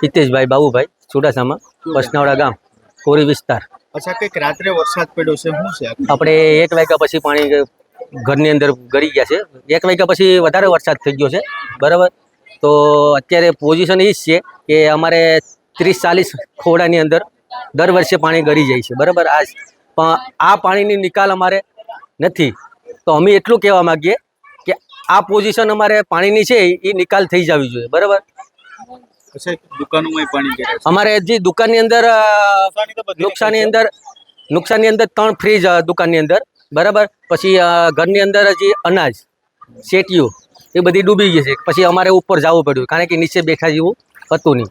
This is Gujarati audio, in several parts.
હિતેશભાઈ બાબુભાઈ ચુડાસમા બસનાવડા ગામ કોરી વિસ્તાર। અચ્છા, કઈક રાત્રે વરસાદ પડ્યો છે, શું છે આપણે 1 વાગ્યા પછી પાણી ઘરની અંદર ગળી ગયા છે। 1 વાગ્યા પછી વધારે વરસાદ થઈ ગયો છે, બરાબર। તો અત્યારે પોઝિશન એ જ છે કે અમારે 30-40 ખોડાની અંદર દર વર્ષે પાણી ગળી જાય છે, બરાબર। આ પાણીની નિકાલ અમારે નથી, તો અમે એટલું કહેવા માંગીએ કે આ પોઝિશન અમારે પાણીની છે એ નિકાલ થઈ જવી જોઈએ, બરાબર। અચ્છા, દુકાનોમાં પાણી ગયું છે? અમારે જે દુકાનની અંદર નુકસાનની અંદર 3 ફ્રીજ દુકાનની અંદર, બરાબર। પછી ઘરની અંદર જે અનાજ શેટીઓ એ બધી ડૂબી ગઈ છે। પછી અમારે ઉપર જવું પડ્યું, કારણ કે નીચે બેઠા જેવું હતું નહીં।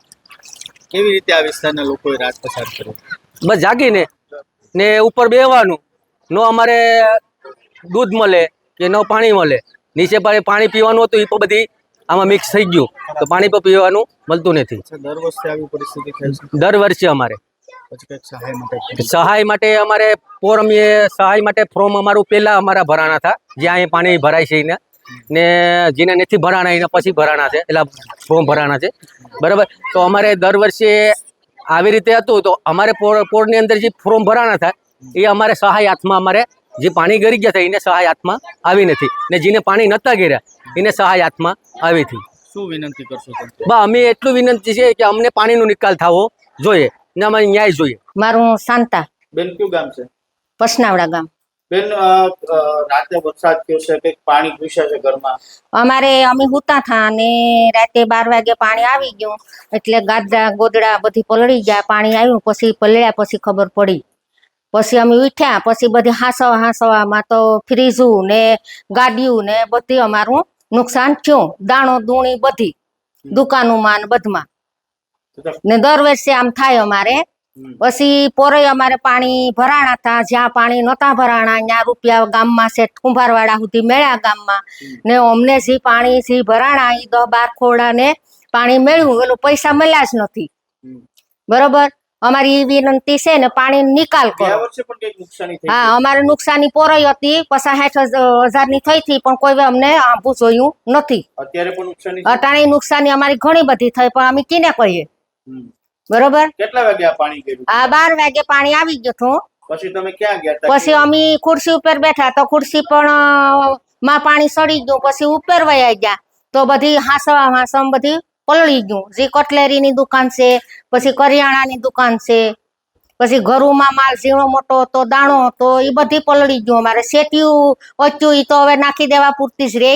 કેવી રીતે આ વિસ્તારના લોકોએ રાત પસાર કર્યો? બસ જાગીને ને ઉપર બેહવાનું, નો અમારે દૂધ મળે કે નો પાણી મળે। નીચે પાણી પીવાનું હતું એ પણ બધી આમાં મિક્સ થઈ ગયું, તો પાણી પણ પીવાનું મળતું નથી। દર વર્ષે આવી પરિસ્થિતિ થાય છે? દર વર્ષે અમારે પછી કંઈક સહાય માટે અમારે સહાય માટે ફોર્મ અમારું પહેલા અમારા ભરાણા હતા, જ્યાં અહીં પાણી ભરાય છે એને, ને જેને નથી ભરાણા એને પછી ભરાણા છે, એટલે ફોર્મ ભરાણા છે, બરાબર। તો અમારે દર વર્ષે આવી રીતે હતું, તો અમારે પોળની અંદર જે ફોર્મ ભરાણા હતા એ અમારે સહાય હાથમાં અમારે જે પાણી ગળી ગયા હતા એને સહાય હાથમાં આવી નથી, ને જેને પાણી નહોતા ગળ્યા એને સહાય હાથમાં આવી હતી। શું વિનંતી કરશો તમે? બસ અમે એટલું વિનંતી છે કે અમને પાણીનો નિકાલ થવો જોઈએ ને અમારે ન્યાય જોઈએ। મારું શાંતા બેન, કયું ગામ છે? પસનાવડા ગામ। બેન, રાતે વરસાદ થયો છે, કંઈક પાણી ઘૂસ્યા છે ઘરમાં? અમે હુતા થા અને રાતે 12 વાગે પાણી આવી ગયું, એટલે ગાદરા ગોદડા બધી પલળી ગયા। પાણી આવ્યું પછી પલળ્યા પછી ખબર પડી, પછી અમે ઉઠ્યા પછી બધી હાંસવામાં તો ફ્રીજું ને ગાડીયું ને બધી અમારું નુકસાન થયું, દાણો દૂણી બધી દુકાનોમાં ને બધમાં। ને દર વર્ષે આમ થાય અમારે। પછી પોરે અમારે પાણી ભરાણા હતા, જ્યાં પાણી નહોતા ભરાણા ત્યાં રૂપિયા ગામમાં છે કુંભારવાડા સુધી મળ્યા ગામમાં, ને અમને જે પાણી જે ભરાણા એ 10-12 ખોડા ને પાણી મળ્યું, એનું પૈસા મળ્યા જ નથી, બરોબર। અમારી એ વિનંતી છે ને પાણી નિકાલ કરો। હા, અમારે નુકસાની પોરાઈ હતી, 50-60 ની થઈ હતી, પણ કોઈ અમને આંભું જોયું નથી। અત્યારે નુકસાની અમારી ઘણી બધી થઈ, પણ અમે કીને કહીએ, બરોબર। કેટલા વાગે આ પાણી ગયું? 12 વાગે પાણી આવી ગયું હતું। પછી તમે ક્યાં ગયા હતા? પછી અમે ખુરશી ઉપર બેઠા તો ખુરશી પણ માં પાણી સડી ગયું, પછી ઉપર વયા ગયા તો બધી હાંસમ બધી પલળી ગયું। જે કટલેરીની દુકાન છે, પછી કરિયાણાની દુકાન છે, પછી ઘરોમાં માલ ઝીણો મોટો હતો, દાણો હતો, એ બધી પલળી ગયું। અમારે શેટીયું ઓચ્યું એ તો હવે નાખી દેવા પૂરતી જ રહે।